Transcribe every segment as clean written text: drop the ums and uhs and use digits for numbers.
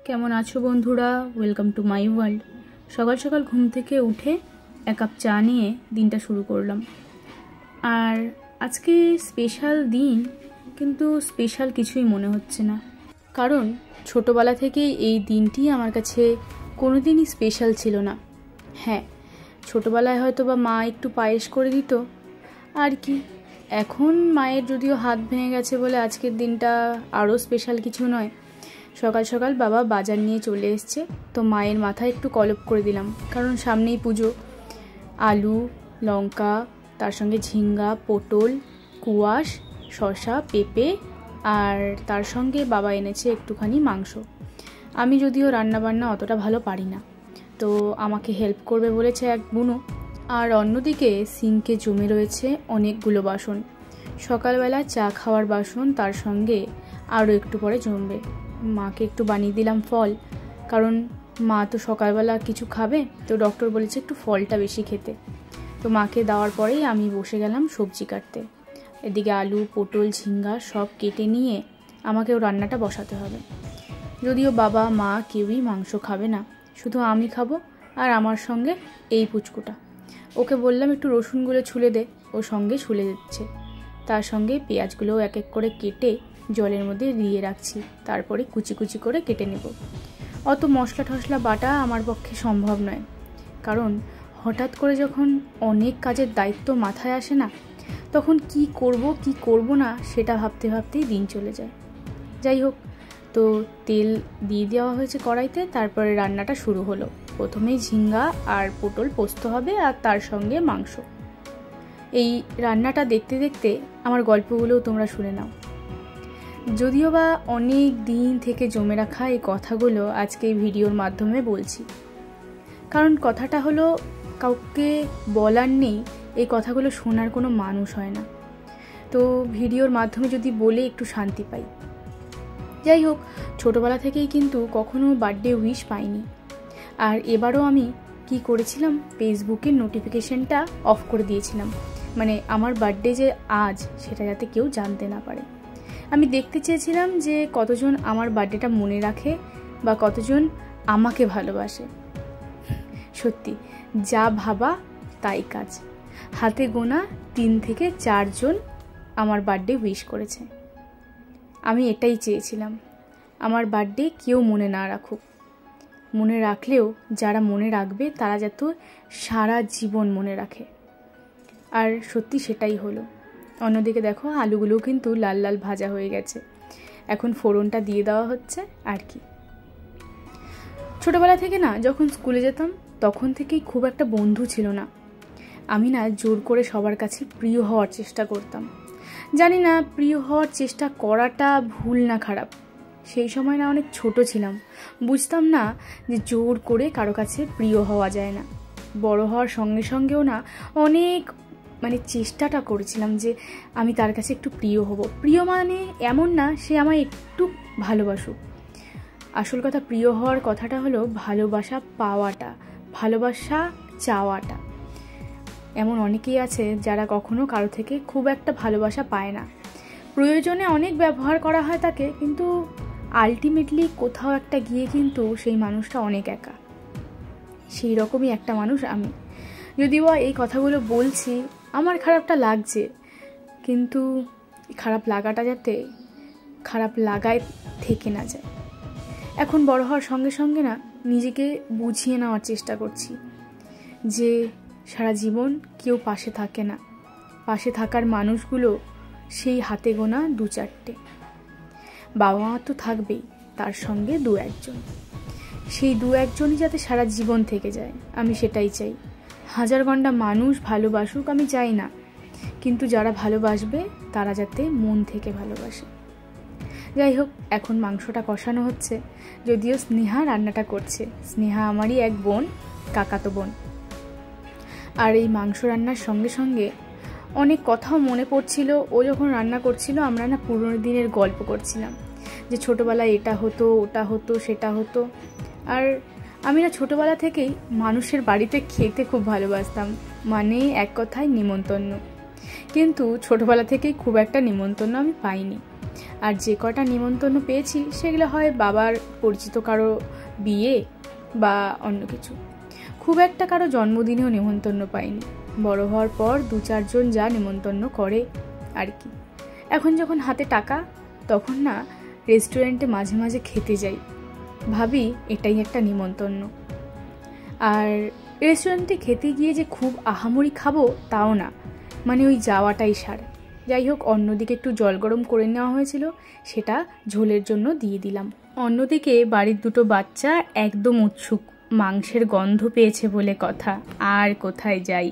কেমন আছো বন্ধুরা? Welcome to my world. সকাল সকাল ঘুম থেকে উঠে এক কাপ চা নিয়ে দিনটা শুরু করলাম। আর আজকে স্পেশাল দিন, কিন্তু স্পেশাল কিছুই মনে হচ্ছে না, কারণ ছোটোবেলা থেকেই এই দিনটি আমার কাছে কোনো দিনই স্পেশাল ছিল না। হ্যাঁ, ছোটোবেলায় হয়তো বা মা একটু পায়েস করে দিত আর কি। এখন মায়ের যদিও হাত ভেঙে গেছে বলে আজকের দিনটা আরও স্পেশাল কিছু নয়। সকাল সকাল বাবা বাজার নিয়ে চলে এসছে, তো মায়ের মাথায় একটু কলপ করে দিলাম, কারণ সামনেই পুজো। আলু, লঙ্কা, তার সঙ্গে ঝিঙ্গা, পটল, কুয়াশ, শসা, পেঁপে, আর তার সঙ্গে বাবা এনেছে একটুখানি মাংস। আমি যদিও রান্নাবান্না অতটা ভালো পারি না, তো আমাকে হেল্প করবে বলেছে এক বুনো। আর অন্যদিকে সিঙ্কে জমে রয়েছে অনেকগুলো বাসন, সকালবেলা চা খাওয়ার বাসন, তার সঙ্গে আরও একটু পরে জমবে। মাকে একটু বানিয়ে দিলাম ফল, কারণ মা তো সকালবেলা কিছু খাবে, তো ডক্টর বলেছে একটু ফলটা বেশি খেতে। তো মাকে দেওয়ার পরেই আমি বসে গেলাম সবজি কাটতে। এদিকে আলু, পটল, ঝিঙ্গা সব কেটে নিয়ে আমাকেও রান্নাটা বসাতে হবে। যদিও বাবা মা কেউই মাংস খাবে না, শুধু আমি খাবো, আর আমার সঙ্গে এই পুচকুটা। ওকে বললাম একটু রসুনগুলো ছুলে দে, ও সঙ্গে ছুলে দিচ্ছে। তার সঙ্গে পেঁয়াজগুলোও এক এক করে কেটে জলের মধ্যে দিয়ে রাখছি, তারপরে কুচি কুচি করে কেটে নেব। অত মশলা টশলা বাটা আমার পক্ষে সম্ভব নয়, কারণ হঠাৎ করে যখন অনেক কাজের দায়িত্ব মাথায় আসে না, তখন কি করব কি করব না সেটা ভাবতে ভাবতেই দিন চলে যায়। যাই হোক, তো তেল দিয়ে দেওয়া হয়েছে কড়াইতে, তারপরে রান্নাটা শুরু হলো। প্রথমেই ঝিঙ্গা আর পটল পোস্ত হবে, আর তার সঙ্গে মাংস। এই রান্নাটা দেখতে দেখতে আমার গল্পগুলোও তোমরা শুনে নাও। যদিও বা অনেক দিন থেকে জমে রাখা এই কথাগুলো আজকে এই ভিডিওর মাধ্যমে বলছি, কারণ কথাটা হলো কাউকে বলার নেই, এই কথাগুলো শোনার কোনো মানুষ হয় না, তো ভিডিওর মাধ্যমে যদি বলে একটু শান্তি পাই। যাই হোক, ছোটোবেলা থেকেই কিন্তু কখনো বার্থডে উইশ পাইনি। আর এবারও আমি কি করেছিলাম, ফেসবুকের নোটিফিকেশনটা অফ করে দিয়েছিলাম, মানে আমার বার্থডে যে আজ সেটা যাতে কেউ জানতে না পারে। আমি দেখতে চেয়েছিলাম যে কতজন আমার বার্থডেটা মনে রাখে বা কতজন আমাকে ভালোবাসে। সত্যি যা ভাবা তাই কাজ। হাতে গোনা 3 থেকে 4 জন আমার বার্থডে উইশ করেছে। আমি এটাই চেয়েছিলাম, আমার বার্থডে কেউ মনে না রাখুক, মনে রাখলেও যারা মনে রাখবে তারা যাতে সারা জীবন মনে রাখে। আর সত্যি সেটাই হলো। অন্যদিকে দেখো, আলুগুলোও কিন্তু লাল লাল ভাজা হয়ে গেছে, এখন ফোড়নটা দিয়ে দেওয়া হচ্ছে আর কি। ছোটোবেলা থেকে না, যখন স্কুলে যেতাম তখন থেকেই খুব একটা বন্ধু ছিল না। আমি না জোর করে সবার কাছে প্রিয় হওয়ার চেষ্টা করতাম। জানি না প্রিয় হওয়ার চেষ্টা করাটা ভুল না খারাপ, সেই সময় না অনেক ছোট ছিলাম, বুঝতাম না যে জোর করে কারো কাছে প্রিয় হওয়া যায় না। বড় হওয়ার সঙ্গে সঙ্গেও না অনেক চেষ্টাটা করেছিলাম যে আমি তার কাছে একটু প্রিয় হব। প্রিয় মানে এমন না সে আমায় একটু ভালোবাসুক, আসল কথা প্রিয় হওয়ার কথাটা হলো ভালোবাসা পাওয়াটা, ভালোবাসা চাওয়াটা। এমন অনেকেই আছে যারা কখনো কারো থেকে খুব একটা ভালোবাসা পায় না, প্রয়োজনে অনেক ব্যবহার করা হয় তাকে, কিন্তু আলটিমেটলি কোথাও একটা গিয়ে কিন্তু সেই মানুষটা অনেক একা। সেই রকমই একটা মানুষ আমি। যদিও এই কথাগুলো বলছি আমার খারাপটা লাগছে, কিন্তু খারাপ লাগাটা যাতে খারাপ লাগায় থেকে না যায়। এখন বড় হওয়ার সঙ্গে সঙ্গে না নিজেকে বুঝিয়ে নেওয়ার চেষ্টা করছি যে সারা জীবন কেউ পাশে থাকে না, পাশে থাকার মানুষগুলো সেই হাতে গোনা 2-4টে। বাবা মা তো থাকবেই, তার সঙ্গে 2-1 জন, সেই 2-1 জনই যাতে সারা জীবন থেকে যায়, আমি সেটাই চাই। 1000 ঘন্টা মানুষ ভালোবাসুক আমি চাই না, কিন্তু যারা ভালোবাসবে তারা যাতে মন থেকে ভালোবাসে। যাই হোক, এখন মাংসটা কষানো হচ্ছে, যদিও স্নেহা রান্নাটা করছে। স্নেহা আমারই এক বোন, কাকাতো বোন। আর এই মাংস রান্নার সঙ্গে সঙ্গে অনেক কথাও মনে পড়ছিল। ও যখন রান্না করছিল আমরা না পুরোনো দিনের গল্প করছিলাম, যে ছোটোবেলায় এটা হতো, ওটা হতো, সেটা হতো। আর আমি না ছোটোবেলা থেকেই মানুষের বাড়িতে খেতে খুব ভালোবাসতাম, মানে এক কথায় নিমন্ত্রণ। কিন্তু ছোটোবেলা থেকেই খুব একটা নিমন্ত্রণ আমি পাইনি। আর যে কটা নিমন্ত্রণ পেয়েছি সেগুলো হয় বাবার পরিচিত কারো বিয়ে বা অন্য কিছু। খুব একটা কারো জন্মদিনেও নিমন্ত্রণ পাইনি। বড় হওয়ার পর 2-4 জন যা নিমন্ত্রণ করে আর কি। এখন যখন হাতে টাকা, তখন না রেস্টুরেন্টে মাঝে মাঝে খেতে যাই, ভাবি এটাই একটা নিমন্ত্রণ। আর রেস্টুরেন্টে খেতে গিয়ে যে খুব আহামরি খাবো তাও না, মানে ওই যাওয়াটাই সারে। যাই হোক, অন্যদিকে একটু জল গরম করে নেওয়া হয়েছিল, সেটা ঝোলের জন্য দিয়ে দিলাম। অন্যদিকে বাড়ির 2 বাচ্চা একদম উৎসুক, মাংসের গন্ধ পেয়েছে বলে কথা। আর কোথায় যাই,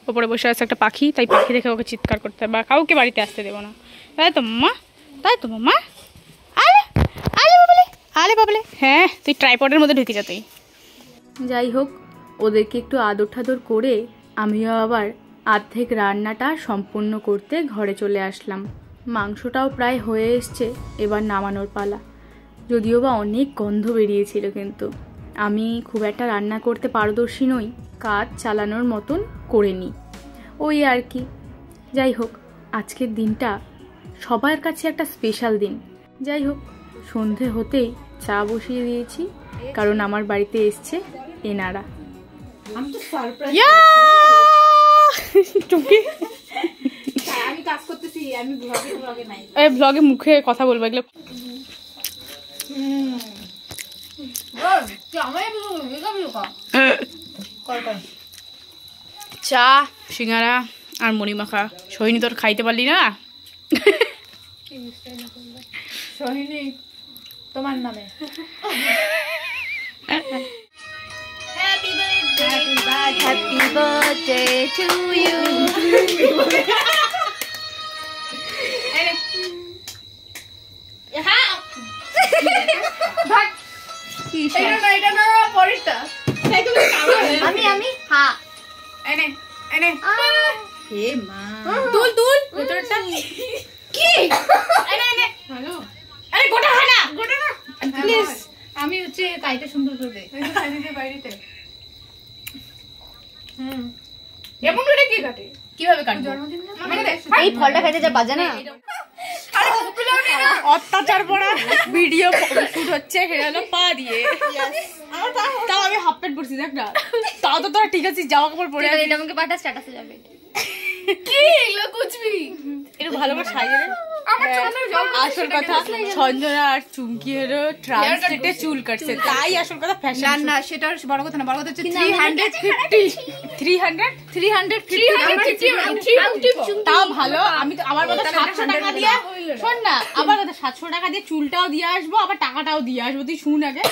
ওপরে বসে আছে একটা পাখি, তাই পাখি দেখে ওকে চিৎকার করতে হবে, বা কাউকে বাড়িতে আসতে দেবো না। তাই তো মাম্মা, তাই তো মাম্মা। আলে আলে বাবলে, আলে বাবলে। হ্যাঁ, তুই ট্রাইপডের মধ্যে ঢুকে যা তুই। যাই হোক, ওদেরকে একটু আদর ঠাদর করে আমিও আবার অর্ধেক রান্নাটা সম্পূর্ণ করতে ঘরে চলে আসলাম। মাংসটাও প্রায় হয়ে এসছে, এবার নামানোর পালা। যদিও বা অনেক গন্ধ বেরিয়েছিল, কিন্তু আমি খুব একটা রান্না করতে পারদর্শী নই, কাজ চালানোর মতন করে নিই, ওই আর কি। যাই হোক, আজকের দিনটা সবার কাছে একটা স্পেশাল দিন। যাই হোক, সন্ধে হতেই চা বসিয়ে দিয়েছি, কারণ আমার বাড়িতে এসছে এনারা। আমি কাজ করতেছি, আমি ব্লগে নাই, ব্লগে মুখে কথা বলবো এগুলো। চা, সিঙ্গারা আর মুড়ি মাখা। সোহিনী, তোর খাইতে পারলি না? সোহিনী তোমার নামে। Happy birthday to you. আমি হ্যাঁ এনে এনে হে মা, তুল তুল ভেতরটা কি এনে এনে হ্যালো, আরে গোটা হয় না, গোটা না প্লিজ। আমি হচ্ছে কাইটা সুন্দর করে দে বাইরেতে। এমন করে কি কাটে, কিভাবে কাটবে? জন্মদিন এই ফলটা খাইতে যা বাজে না। অত্যাচার পড়া ভিডিও শুট হচ্ছে, হেরানো পা দিয়ে। তাও আমি হাফ প্যান্ট পরছি, দেখ না। তাও তো তোরা ঠিক আছে, জামা কাপড় পরে এটা আমাকে পাঠা স্ট্যাটাসে যাবে। কি এগুলো কুচবি একটু ভালো করে সাজিয়ে আসল কথা সঞ্জনা আর চুমকি হলো ট্রান্সলেটে চুল কাটছে, তাই আসল কথা ফ্যাশন। না না, সেটা বড় কথা না, বড় কথা হচ্ছে 350 তাও ভালো। আমি তো আমার কথা 700 টাকা দিয়ে, শোন না, আমার কথা 700 টাকা দিয়ে চুলটাও দিয়ে আসবো, আবার টাকাটাও দিয়ে আসবো। তুই শুন আগে।